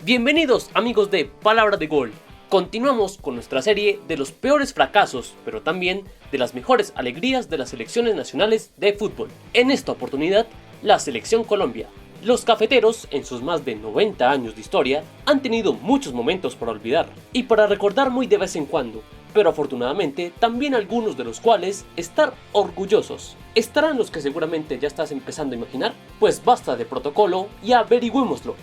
Bienvenidos amigos de Palabra de Gol. Continuamos con nuestra serie de los peores fracasos, pero también de las mejores alegrías de las selecciones nacionales de fútbol. En esta oportunidad, la Selección Colombia. Los cafeteros, en sus más de 90 años de historia, han tenido muchos momentos para olvidar y para recordar muy de vez en cuando, pero afortunadamente también algunos de los cuales estar orgullosos. ¿Estarán los que seguramente ya estás empezando a imaginar? Pues basta de protocolo y averigüémoslo.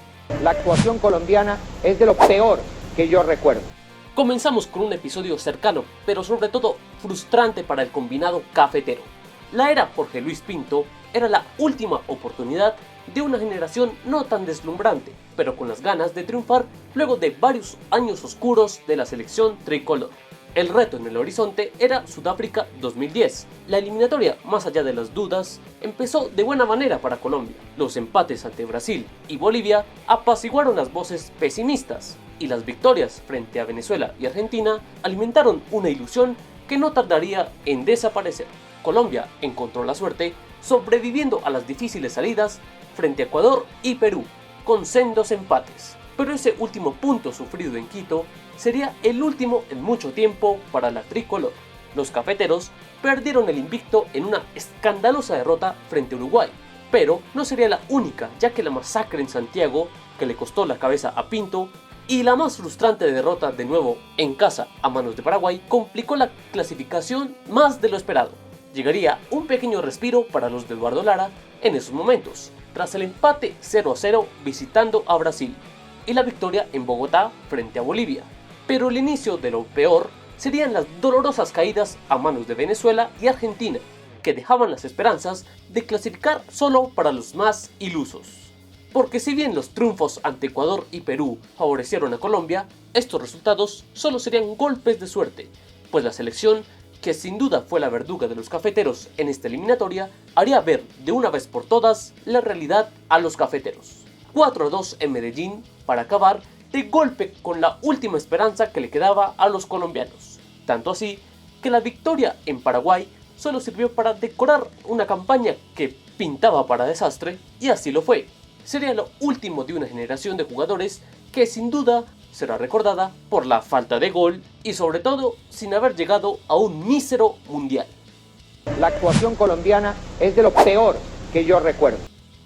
La actuación colombiana es de lo peor que yo recuerdo. Comenzamos con un episodio cercano, pero sobre todo frustrante para el combinado cafetero. La era Jorge Luis Pinto era la última oportunidad de una generación no tan deslumbrante, pero con las ganas de triunfar luego de varios años oscuros de la selección tricolor. El reto en el horizonte era Sudáfrica 2010. La eliminatoria, más allá de las dudas, empezó de buena manera para Colombia. Los empates ante Brasil y Bolivia apaciguaron las voces pesimistas, y las victorias frente a Venezuela y Argentina alimentaron una ilusión que no tardaría en desaparecer. Colombia encontró la suerte sobreviviendo a las difíciles salidas frente a Ecuador y Perú, con sendos empates. Pero ese último punto sufrido en Quito sería el último en mucho tiempo para la tricolor. Los cafeteros perdieron el invicto en una escandalosa derrota frente a Uruguay, pero no sería la única, ya que la masacre en Santiago, que le costó la cabeza a Pinto, y la más frustrante derrota de nuevo en casa a manos de Paraguay, complicó la clasificación más de lo esperado. Llegaría un pequeño respiro para los de Eduardo Lara en esos momentos, tras el empate 0-0 visitando a Brasil y la victoria en Bogotá frente a Bolivia. Pero el inicio de lo peor serían las dolorosas caídas a manos de Venezuela y Argentina, que dejaban las esperanzas de clasificar solo para los más ilusos. Porque si bien los triunfos ante Ecuador y Perú favorecieron a Colombia, estos resultados solo serían golpes de suerte, pues la selección, que sin duda fue la verduga de los cafeteros en esta eliminatoria, haría ver de una vez por todas la realidad a los cafeteros. 4-2 en Medellín para acabar de golpe con la última esperanza que le quedaba a los colombianos. Tanto así que la victoria en Paraguay solo sirvió para decorar una campaña que pintaba para desastre, y así lo fue. Sería lo último de una generación de jugadores que sin duda será recordada por la falta de gol y sobre todo sin haber llegado a un mísero mundial. La actuación colombiana es de lo peor que yo recuerdo.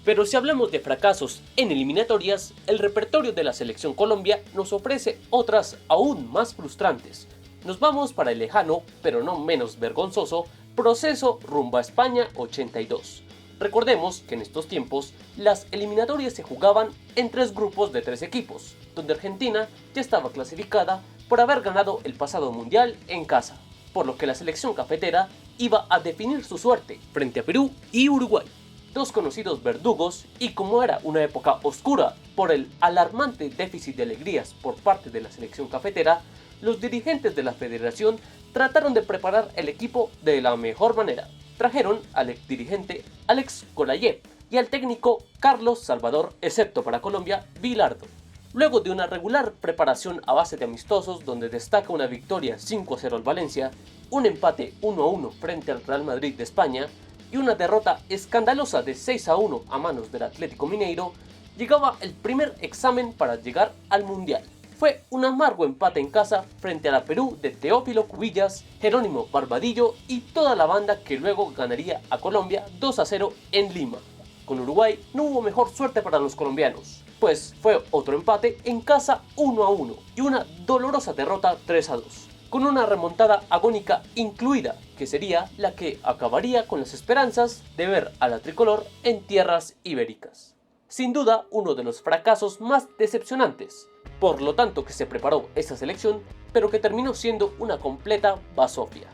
Pero si hablamos de fracasos en eliminatorias, el repertorio de la Selección Colombia nos ofrece otras aún más frustrantes. Nos vamos para el lejano, pero no menos vergonzoso, proceso rumbo a España 82. Recordemos que en estos tiempos las eliminatorias se jugaban en 3 grupos de 3 equipos, donde Argentina ya estaba clasificada por haber ganado el pasado mundial en casa, por lo que la selección cafetera iba a definir su suerte frente a Perú y Uruguay, dos conocidos verdugos, y como era una época oscura por el alarmante déficit de alegrías por parte de la selección cafetera, los dirigentes de la federación trataron de preparar el equipo de la mejor manera. Trajeron al exdirigente Alex Golayeb y al técnico Carlos Salvador, excepto para Colombia, Bilardo. Luego de una regular preparación a base de amistosos, donde destaca una victoria 5-0 al Valencia, un empate 1-1 frente al Real Madrid de España y una derrota escandalosa de 6-1 a manos del Atlético Mineiro, llegaba el primer examen para llegar al Mundial. Fue un amargo empate en casa frente a la Perú de Teófilo Cubillas, Jerónimo Barbadillo y toda la banda, que luego ganaría a Colombia 2-0 en Lima. Con Uruguay no hubo mejor suerte para los colombianos, pues fue otro empate en casa 1-1 y una dolorosa derrota 3-2, con una remontada agónica incluida, que sería la que acabaría con las esperanzas de ver a la tricolor en tierras ibéricas. Sin duda, uno de los fracasos más decepcionantes, por lo tanto que se preparó esta selección, pero que terminó siendo una completa basofia.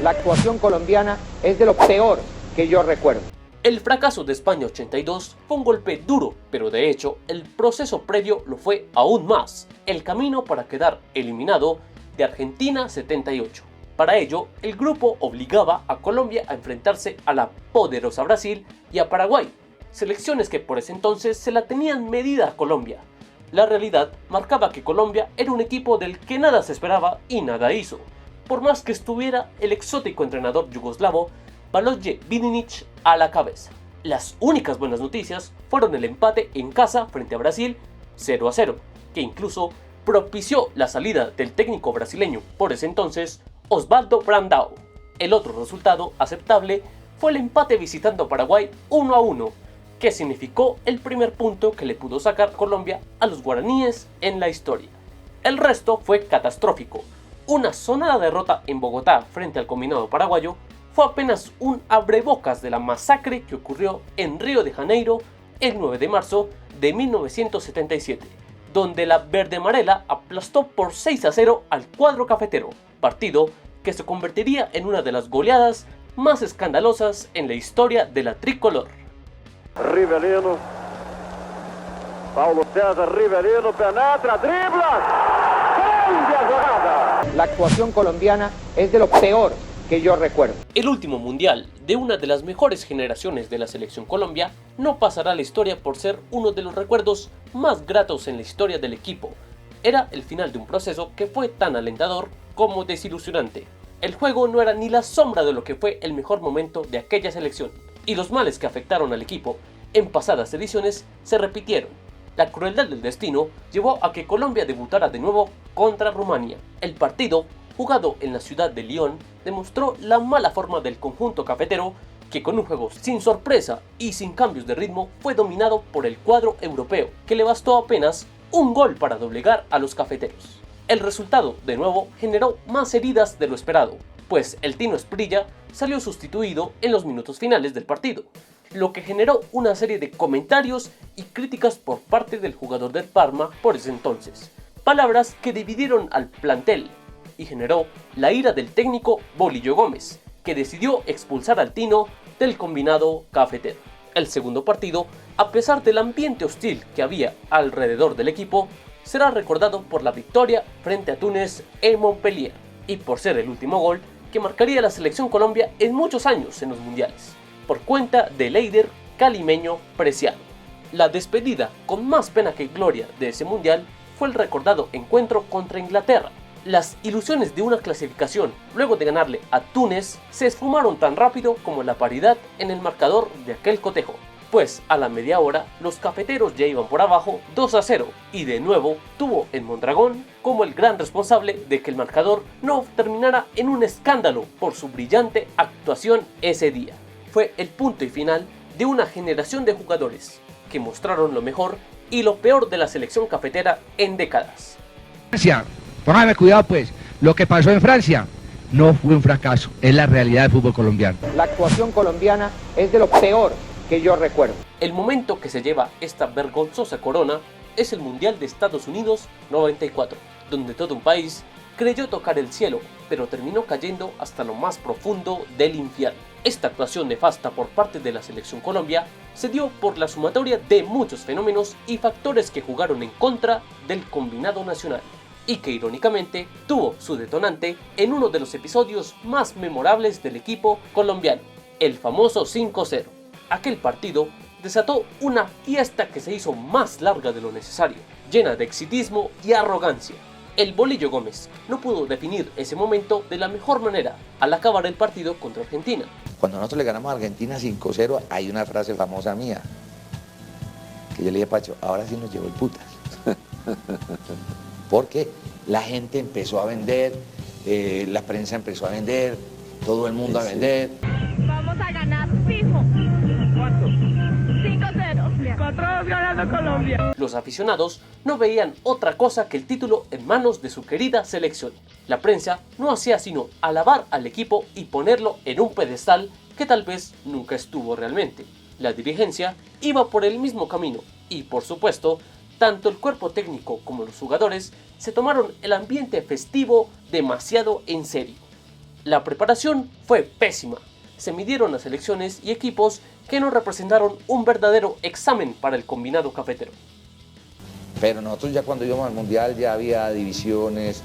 La actuación colombiana es de lo peor que yo recuerdo. El fracaso de España 82 fue un golpe duro, pero de hecho el proceso previo lo fue aún más, el camino para quedar eliminado de Argentina 78. Para ello, el grupo obligaba a Colombia a enfrentarse a la poderosa Brasil y a Paraguay, selecciones que por ese entonces se la tenían medida a Colombia. La realidad marcaba que Colombia era un equipo del que nada se esperaba y nada hizo, por más que estuviera el exótico entrenador yugoslavo Baloje Vidinic a la cabeza. Las únicas buenas noticias fueron el empate en casa frente a Brasil 0-0, que incluso propició la salida del técnico brasileño por ese entonces, Osvaldo Brandão. El otro resultado aceptable fue el empate visitando a Paraguay 1-1, que significó el primer punto que le pudo sacar Colombia a los guaraníes en la historia. El resto fue catastrófico. Una sonada derrota en Bogotá frente al combinado paraguayo fue apenas un abrebocas de la masacre que ocurrió en Río de Janeiro el 9 de marzo de 1977, donde la verde amarela aplastó por 6-0 al cuadro cafetero, partido que se convertiría en una de las goleadas más escandalosas en la historia de la tricolor. Rivelino, Paulo César Rivelino penetra, dribla, ¡gol de jugada! La actuación colombiana es de lo peor que yo recuerdo. El último mundial de una de las mejores generaciones de la selección Colombia no pasará a la historia por ser uno de los recuerdos más gratos en la historia del equipo. Era el final de un proceso que fue tan alentador como desilusionante. El juego no era ni la sombra de lo que fue el mejor momento de aquella selección, y los males que afectaron al equipo en pasadas ediciones se repitieron. La crueldad del destino llevó a que Colombia debutara de nuevo contra Rumania. El partido, jugado en la ciudad de Lyon, demostró la mala forma del conjunto cafetero, que con un juego sin sorpresa y sin cambios de ritmo fue dominado por el cuadro europeo, que le bastó apenas un gol para doblegar a los cafeteros. El resultado, de nuevo, generó más heridas de lo esperado, pues el Tino Asprilla salió sustituido en los minutos finales del partido, lo que generó una serie de comentarios y críticas por parte del jugador del Parma por ese entonces, palabras que dividieron al plantel y generó la ira del técnico Bolillo Gómez, que decidió expulsar al Tino del combinado cafetero. El segundo partido, a pesar del ambiente hostil que había alrededor del equipo, será recordado por la victoria frente a Túnez en Montpellier y por ser el último gol que marcaría la selección Colombia en muchos años en los mundiales, por cuenta de Leider Calimeño Preciado. La despedida con más pena que gloria de ese mundial fue el recordado encuentro contra Inglaterra. Las ilusiones de una clasificación luego de ganarle a Túnez se esfumaron tan rápido como la paridad en el marcador de aquel cotejo, pues a la media hora los cafeteros ya iban por abajo 2-0 y de nuevo tuvo el Mondragón como el gran responsable de que el marcador no terminara en un escándalo por su brillante actuación ese día. Fue el punto y final de una generación de jugadores que mostraron lo mejor y lo peor de la selección cafetera en décadas. Francia, póngame cuidado pues, lo que pasó en Francia no fue un fracaso, es la realidad del fútbol colombiano. La actuación colombiana es de lo peor que yo recuerdo. El momento que se lleva esta vergonzosa corona es el Mundial de Estados Unidos 94, donde todo un país creyó tocar el cielo, pero terminó cayendo hasta lo más profundo del infierno. Esta actuación nefasta por parte de la selección Colombia se dio por la sumatoria de muchos fenómenos y factores que jugaron en contra del combinado nacional, y que irónicamente tuvo su detonante en uno de los episodios más memorables del equipo colombiano, el famoso 5-0. Aquel partido desató una fiesta que se hizo más larga de lo necesario, llena de exitismo y arrogancia. El Bolillo Gómez no pudo definir ese momento de la mejor manera al acabar el partido contra Argentina. Cuando nosotros le ganamos a Argentina 5-0, hay una frase famosa mía, que yo le dije a Pacho, ahora sí nos llevó el putas. Porque la gente empezó a vender, la prensa empezó a vender, todo el mundo a vender. Vamos a ganar fijo. ¿Cuánto? 5-0. 4-2 ganando Colombia. Los aficionados no veían otra cosa que el título en manos de su querida selección. La prensa no hacía sino alabar al equipo y ponerlo en un pedestal que tal vez nunca estuvo realmente. La dirigencia iba por el mismo camino y, por supuesto, tanto el cuerpo técnico como los jugadores se tomaron el ambiente festivo demasiado en serio. La preparación fue pésima. Se midieron las selecciones y equipos que no representaron un verdadero examen para el combinado cafetero. Pero nosotros ya cuando íbamos al Mundial ya había divisiones,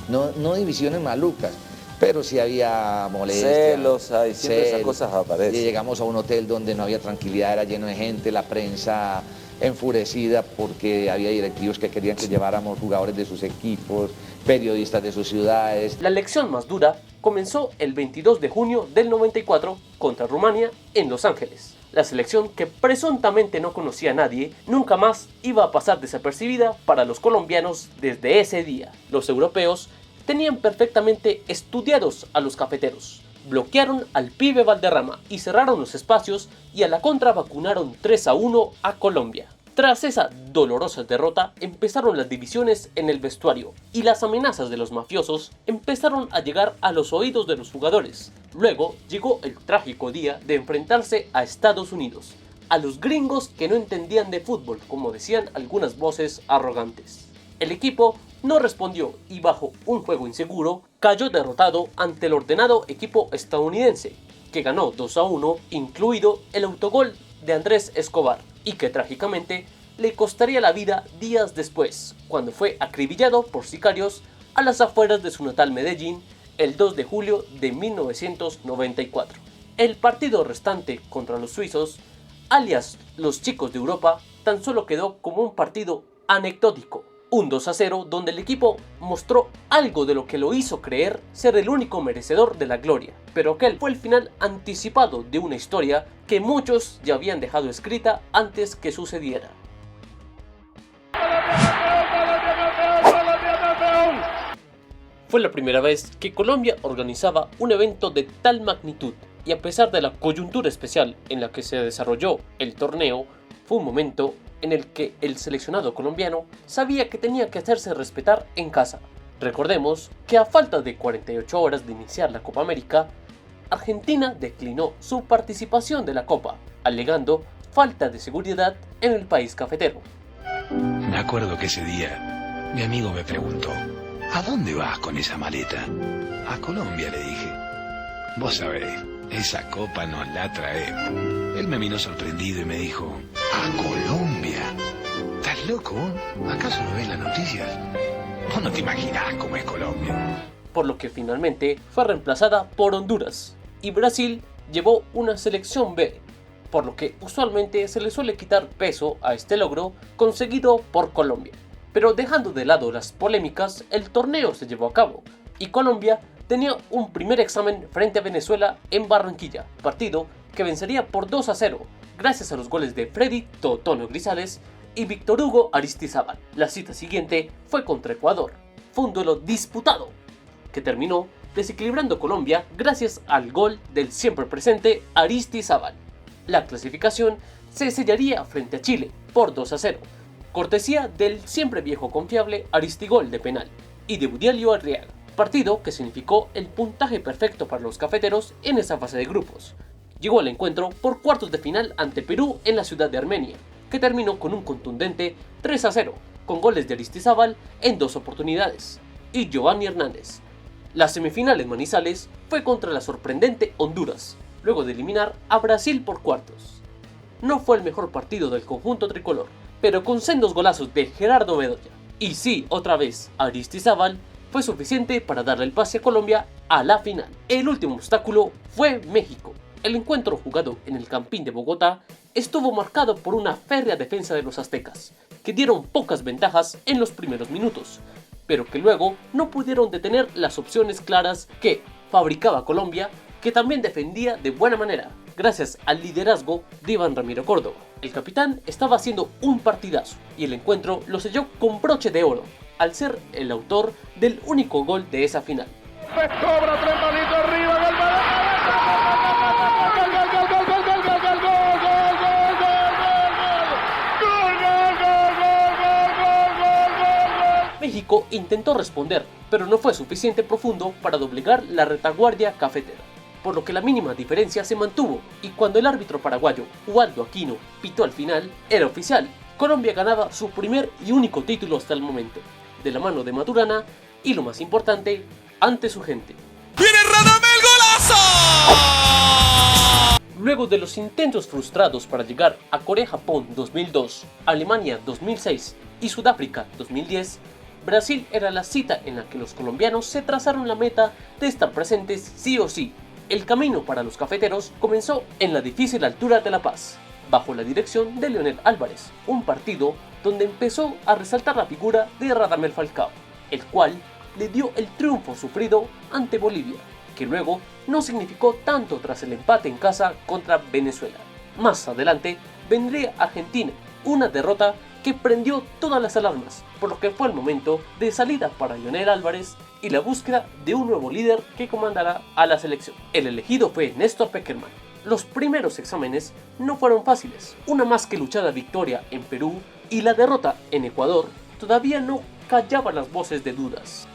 no divisiones malucas, pero sí había molestias. Celos, hay, siempre esas cosas aparecen. Y llegamos a un hotel donde no había tranquilidad, era lleno de gente, la prensa enfurecida porque había directivos que querían que lleváramos jugadores de sus equipos, periodistas de sus ciudades. La lección más dura comenzó el 22 de junio del 94 contra Rumania en Los Ángeles. La selección, que presuntamente no conocía a nadie, nunca más iba a pasar desapercibida para los colombianos desde ese día. Los europeos tenían perfectamente estudiados a los cafeteros. Bloquearon al pibe Valderrama y cerraron los espacios, y a la contra vacunaron 3-1 a Colombia. Tras esa dolorosa derrota empezaron las divisiones en el vestuario y las amenazas de los mafiosos empezaron a llegar a los oídos de los jugadores. Luego llegó el trágico día de enfrentarse a Estados Unidos, a los gringos que no entendían de fútbol, como decían algunas voces arrogantes. El equipo no respondió y, bajo un juego inseguro, cayó derrotado ante el ordenado equipo estadounidense, que ganó 2-1, incluido el autogol de Andrés Escobar, y que trágicamente le costaría la vida días después, cuando fue acribillado por sicarios a las afueras de su natal Medellín el 2 de julio de 1994. El partido restante contra los suizos, alias los chicos de Europa, tan solo quedó como un partido anecdótico, un 2-0 donde el equipo mostró algo de lo que lo hizo creer ser el único merecedor de la gloria, pero aquel fue el final anticipado de una historia que muchos ya habían dejado escrita antes que sucediera. Fue la primera vez que Colombia organizaba un evento de tal magnitud, y a pesar de la coyuntura especial en la que se desarrolló el torneo, fue un momento en el que el seleccionado colombiano sabía que tenía que hacerse respetar en casa. Recordemos que a falta de 48 horas de iniciar la Copa América, Argentina declinó su participación de la Copa, alegando falta de seguridad en el país cafetero. Me acuerdo que ese día mi amigo me preguntó: ¿a dónde vas con esa maleta? A Colombia, le dije. Vos sabés, esa copa nos la traemos. Él me miró sorprendido y me dijo: ¿a Colombia? ¿Estás loco? ¿Acaso no ves las noticias? Vos no te imaginás cómo es Colombia. Por lo que finalmente fue reemplazada por Honduras, y Brasil llevó una selección B, por lo que usualmente se le suele quitar peso a este logro conseguido por Colombia. Pero dejando de lado las polémicas, el torneo se llevó a cabo, y Colombia tenía un primer examen frente a Venezuela en Barranquilla, partido que vencería por 2-0, gracias a los goles de Freddy Totono Grisales y Víctor Hugo Aristizábal. La cita siguiente fue contra Ecuador. Fue un duelo disputado, que terminó desequilibrando Colombia gracias al gol del siempre presente Aristizábal. La clasificación se sellaría frente a Chile por 2-0, cortesía del siempre viejo confiable Aristigol de penal y de Budielio Arriaga, partido que significó el puntaje perfecto para los cafeteros en esa fase de grupos. Llegó al encuentro por cuartos de final ante Perú en la ciudad de Armenia, que terminó con un contundente 3-0, con goles de Aristizábal en 2 oportunidades y Giovanni Hernández. Las semifinales Manizales fue contra la sorprendente Honduras, luego de eliminar a Brasil por cuartos. No fue el mejor partido del conjunto tricolor, pero con sendos golazos de Gerardo Bedoya y sí, otra vez, Aristizábal, fue suficiente para darle el pase a Colombia a la final. El último obstáculo fue México. El encuentro, jugado en el Campín de Bogotá, estuvo marcado por una férrea defensa de los aztecas, que dieron pocas ventajas en los primeros minutos, pero que luego no pudieron detener las opciones claras que fabricaba Colombia, que también defendía de buena manera, gracias al liderazgo de Iván Ramiro Córdoba. El capitán estaba haciendo un partidazo, y el encuentro lo selló con broche de oro, al ser el autor del único gol de esa final. Se cobra 30 litros arriba, México intentó responder, pero no fue suficiente profundo para doblegar la retaguardia cafetera, por lo que la mínima diferencia se mantuvo, y cuando el árbitro paraguayo Ubaldo Aquino pitó al final, era oficial. Colombia ganaba su primer y único título hasta el momento, de la mano de Maturana y, lo más importante, ante su gente. ¡Viene Radamel, golazo! Luego de los intentos frustrados para llegar a Corea-Japón 2002, Alemania 2006 y Sudáfrica 2010, Brasil era la cita en la que los colombianos se trazaron la meta de estar presentes sí o sí. El camino para los cafeteros comenzó en la difícil altura de La Paz, bajo la dirección de Leonel Álvarez, un partido donde empezó a resaltar la figura de Radamel Falcao, el cual le dio el triunfo sufrido ante Bolivia, que luego no significó tanto tras el empate en casa contra Venezuela. Más adelante vendría Argentina, una derrota que prendió todas las alarmas, por lo que fue el momento de salida para Leonel Álvarez y la búsqueda de un nuevo líder que comandará a la selección. El elegido fue Néstor Pekerman. Los primeros exámenes no fueron fáciles. Una más que luchada victoria en Perú y la derrota en Ecuador todavía no callaban las voces de dudas.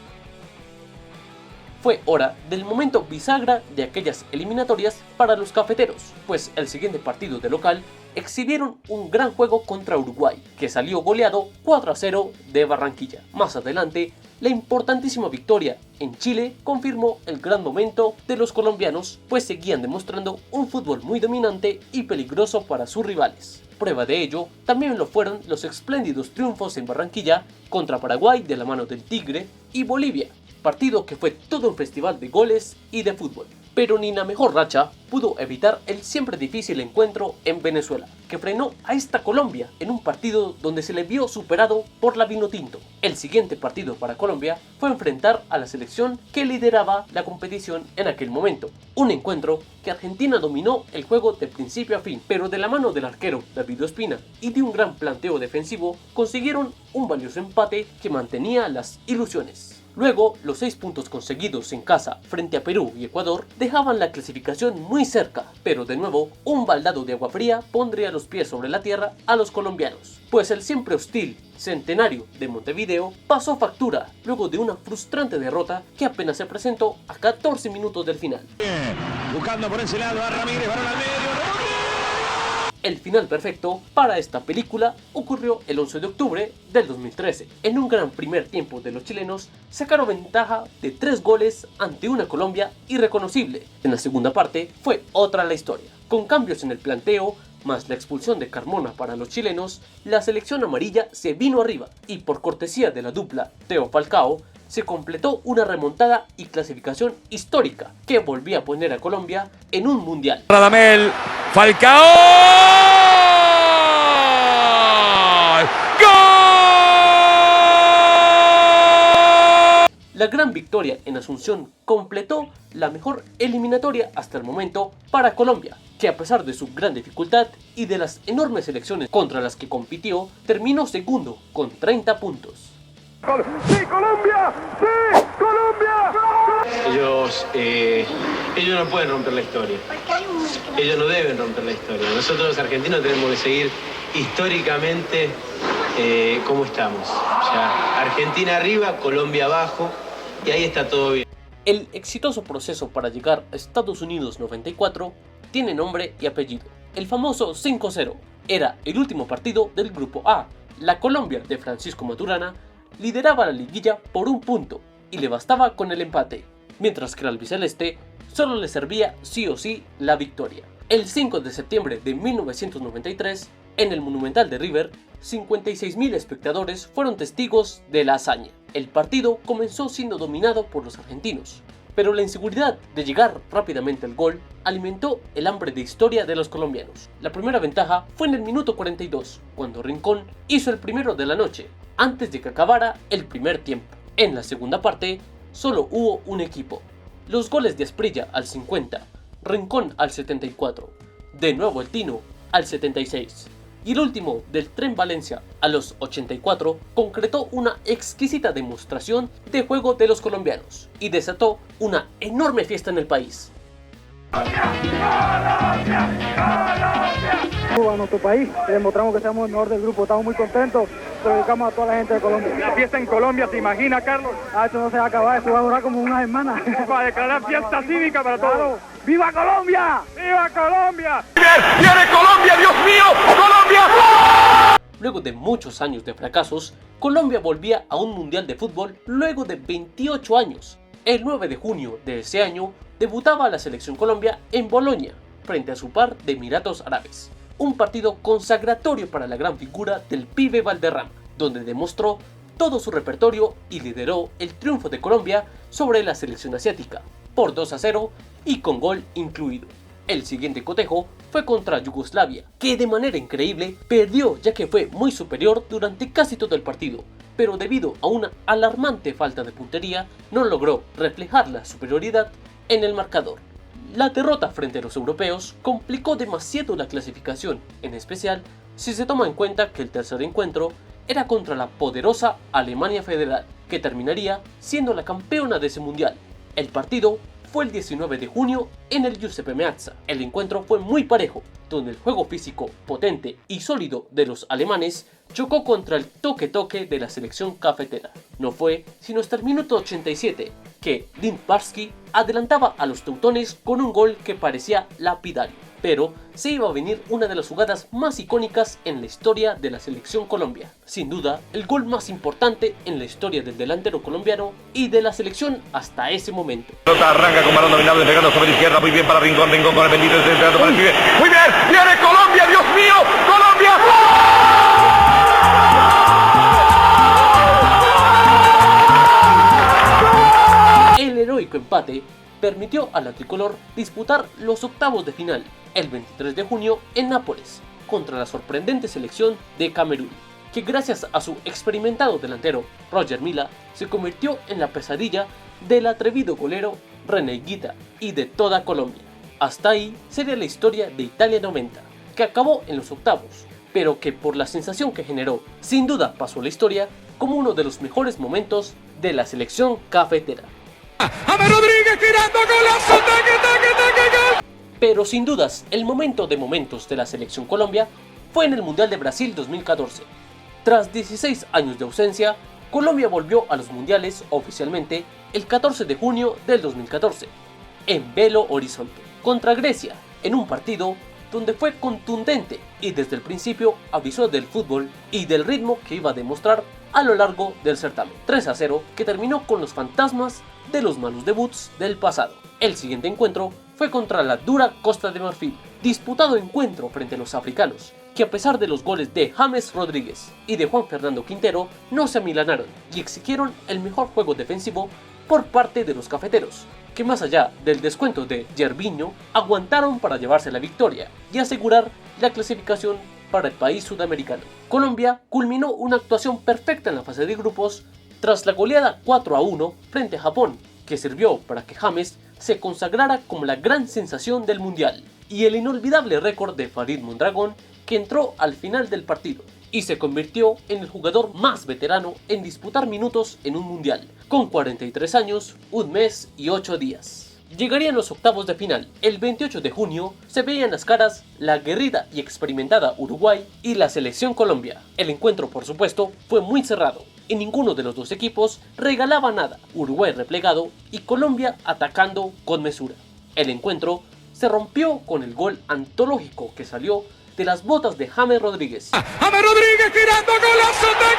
Fue hora del momento bisagra de aquellas eliminatorias para los cafeteros, pues el siguiente partido de local exhibieron un gran juego contra Uruguay, que salió goleado 4-0 de Barranquilla. Más adelante, la importantísima victoria en Chile confirmó el gran momento de los colombianos, pues seguían demostrando un fútbol muy dominante y peligroso para sus rivales. Prueba de ello también lo fueron los espléndidos triunfos en Barranquilla contra Paraguay de la mano del Tigre y Bolivia, partido que fue todo un festival de goles y de fútbol. Pero ni la mejor racha pudo evitar el siempre difícil encuentro en Venezuela, que frenó a esta Colombia en un partido donde se le vio superado por la Vinotinto. El siguiente partido para Colombia fue enfrentar a la selección que lideraba la competición en aquel momento. Un encuentro que Argentina dominó el juego de principio a fin, pero de la mano del arquero David Ospina y de un gran planteo defensivo consiguieron un valioso empate que mantenía las ilusiones. Luego, los 6 puntos conseguidos en casa frente a Perú y Ecuador dejaban la clasificación muy cerca, pero de nuevo, un baldado de agua fría pondría los pies sobre la tierra a los colombianos, pues el siempre hostil Centenario de Montevideo pasó factura luego de una frustrante derrota que apenas se presentó a 14 minutos del final. Buscando por ese lado a Ramírez, varón al medio. El final perfecto para esta película ocurrió el 11 de octubre del 2013. En un gran primer tiempo de los chilenos sacaron ventaja de 3 goles ante una Colombia irreconocible. En la segunda parte fue otra la historia. Con cambios en el planteo, más la expulsión de Carmona para los chilenos, la selección amarilla se vino arriba y por cortesía de la dupla Teo Falcao, se completó una remontada y clasificación histórica que volvía a poner a Colombia en un mundial. Radamel, Falcao. ¡Gol! La gran victoria en Asunción completó la mejor eliminatoria hasta el momento para Colombia, que a pesar de su gran dificultad y de las enormes selecciones contra las que compitió, terminó segundo con 30 puntos. ¡Sí, Colombia! ¡Sí, Colombia! Ellos no pueden romper la historia. Ellos no deben romper la historia. Nosotros los argentinos tenemos que seguir históricamente como estamos. O sea, Argentina arriba, Colombia abajo, y ahí está todo bien. El exitoso proceso para llegar a Estados Unidos 94 tiene nombre y apellido. El famoso 5-0 era el último partido del Grupo A. La Colombia de Francisco Maturana lideraba la liguilla por 1 punto y le bastaba con el empate, mientras que al albiceleste solo le servía sí o sí la victoria. El 5 de septiembre de 1993, en el Monumental de River, 56.000 espectadores fueron testigos de la hazaña. El partido comenzó siendo dominado por los argentinos, pero la inseguridad de llegar rápidamente al gol alimentó el hambre de historia de los colombianos. La primera ventaja fue en el minuto 42, cuando Rincón hizo el primero de la noche, antes de que acabara el primer tiempo. En la segunda parte, solo hubo un equipo. Los goles de Asprilla al 50, Rincón al 74, de nuevo el Tino al 76, y el último del Tren Valencia a los 84 concretó una exquisita demostración de juego de los colombianos y desató una enorme fiesta en el país. A nuestro país, demostramos que somos el mejor del grupo, estamos muy contentos, se lo dedicamos a toda la gente de Colombia. La fiesta en Colombia, ¿te imaginas, Carlos? Esto no se va a acabar, esto va a durar como unas semanas. Para declarar fiesta cívica para todos. ¡Viva Colombia! ¡Viva Colombia! ¡Viene Colombia, Dios mío! ¡Colombia! Luego de muchos años de fracasos, Colombia volvía a un mundial de fútbol luego de 28 años. El 9 de junio de ese año debutaba la selección Colombia en Bolonia, frente a su par de Emiratos Árabes. Un partido consagratorio para la gran figura del pibe Valderrama, donde demostró todo su repertorio y lideró el triunfo de Colombia sobre la selección asiática, por 2-0 y con gol incluido. El siguiente cotejo fue contra Yugoslavia, que de manera increíble perdió ya que fue muy superior durante casi todo el partido, pero debido a una alarmante falta de puntería no logró reflejar la superioridad en el marcador. La derrota frente a los europeos complicó demasiado la clasificación, en especial si se toma en cuenta que el tercer encuentro era contra la poderosa Alemania Federal, que terminaría siendo la campeona de ese mundial. El partido fue el 19 de junio en el Giuseppe Meazza. El encuentro fue muy parejo, donde el juego físico potente y sólido de los alemanes chocó contra el toque-toque de la selección cafetera. No fue sino hasta el minuto 87 que Lindbarski adelantaba a los teutones con un gol que parecía lapidario. Pero se iba a venir una de las jugadas más icónicas en la historia de la selección Colombia. Sin duda, el gol más importante en la historia del delantero colombiano y de la selección hasta ese momento. Arranca con balón dominado, pegando sobre la izquierda, muy bien para Rincón, Rincón con el bendito, entrando para el pibe. Muy bien, viene Colombia, Dios mío, Colombia. El heroico empate permitió a la tricolor disputar los octavos de final el 23 de junio en Nápoles contra la sorprendente selección de Camerún, que gracias a su experimentado delantero Roger Milla se convirtió en la pesadilla del atrevido golero René Higuita y de toda Colombia. Hasta ahí sería la historia de Italia 90, que acabó en los octavos, pero que por la sensación que generó, sin duda pasó a la historia como uno de los mejores momentos de la selección cafetera. James Rodríguez tirando, golazo, taque. Pero sin dudas, el momento de momentos de la selección Colombia fue en el Mundial de Brasil 2014. Tras 16 años de ausencia, Colombia volvió a los mundiales oficialmente el 14 de junio del 2014, en Belo Horizonte, contra Grecia, en un partido donde fue contundente y desde el principio avisó del fútbol y del ritmo que iba a demostrar a lo largo del certamen. 3-0 que terminó con los fantasmas de los malos debuts del pasado. El siguiente encuentro fue contra la dura Costa de Marfil, disputado encuentro frente a los africanos, que a pesar de los goles de James Rodríguez y de Juan Fernando Quintero no se amilanaron y exigieron el mejor juego defensivo por parte de los cafeteros, que más allá del descuento de Gervinho aguantaron para llevarse la victoria y asegurar la clasificación para el país sudamericano. Colombia culminó una actuación perfecta en la fase de grupos tras la goleada 4-1 frente a Japón, que sirvió para que James se consagrara como la gran sensación del mundial, y el inolvidable récord de Farid Mondragón, que entró al final del partido y se convirtió en el jugador más veterano en disputar minutos en un mundial, con 43 años, 1 mes y 8 días. Llegarían los octavos de final. El 28 de junio se veían las caras la aguerrida y experimentada Uruguay y la selección Colombia. El encuentro, por supuesto, fue muy cerrado y ninguno de los dos equipos regalaba nada. Uruguay replegado y Colombia atacando con mesura. El encuentro se rompió con el gol antológico que salió de las botas de James Rodríguez. James Rodríguez tirando, golazo, gol,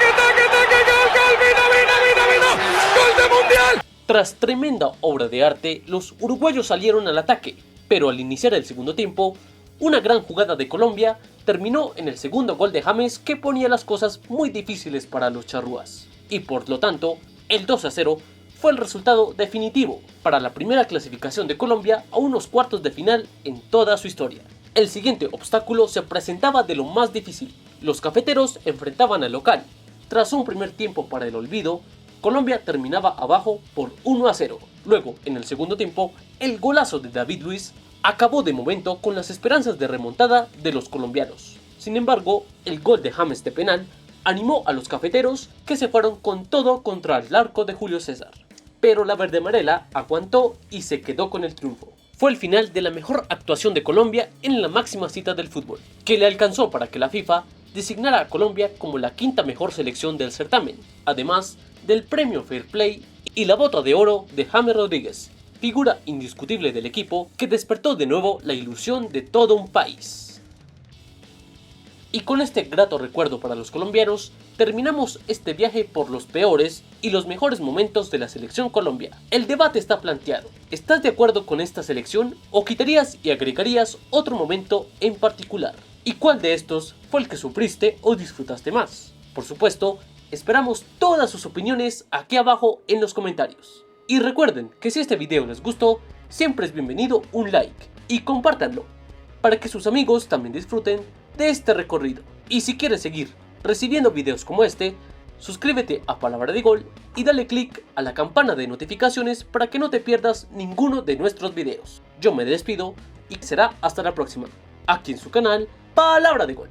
vino, gol de mundial. Tras tremenda obra de arte, los uruguayos salieron al ataque, pero al iniciar el segundo tiempo, una gran jugada de Colombia terminó en el segundo gol de James, que ponía las cosas muy difíciles para los charrúas. Y por lo tanto, el 2-0 fue el resultado definitivo para la primera clasificación de Colombia a unos cuartos de final en toda su historia. El siguiente obstáculo se presentaba de lo más difícil. Los cafeteros enfrentaban al local. Tras un primer tiempo para el olvido, Colombia terminaba abajo por 1-0. Luego, en el segundo tiempo, el golazo de David Luiz acabó de momento con las esperanzas de remontada de los colombianos. Sin embargo, el gol de James de penal animó a los cafeteros, que se fueron con todo contra el arco de Julio César. Pero la verde amarela aguantó y se quedó con el triunfo. Fue el final de la mejor actuación de Colombia en la máxima cita del fútbol, que le alcanzó para que la FIFA designara a Colombia como la quinta mejor selección del certamen, además del premio Fair Play y la bota de oro de James Rodríguez, figura indiscutible del equipo que despertó de nuevo la ilusión de todo un país. Y con este grato recuerdo para los colombianos, terminamos este viaje por los peores y los mejores momentos de la selección Colombia. El debate está planteado. ¿Estás de acuerdo con esta selección o quitarías y agregarías otro momento en particular? ¿Y cuál de estos fue el que sufriste o disfrutaste más? Por supuesto, esperamos todas sus opiniones aquí abajo en los comentarios. Y recuerden que si este video les gustó, siempre es bienvenido un like y compártanlo para que sus amigos también disfruten de este recorrido. Y si quieres seguir recibiendo videos como este, suscríbete a Palabra de Gol y dale click a la campana de notificaciones para que no te pierdas ninguno de nuestros videos. yo me despido y será hasta la próxima, aquí en su canal Palabra de Gol.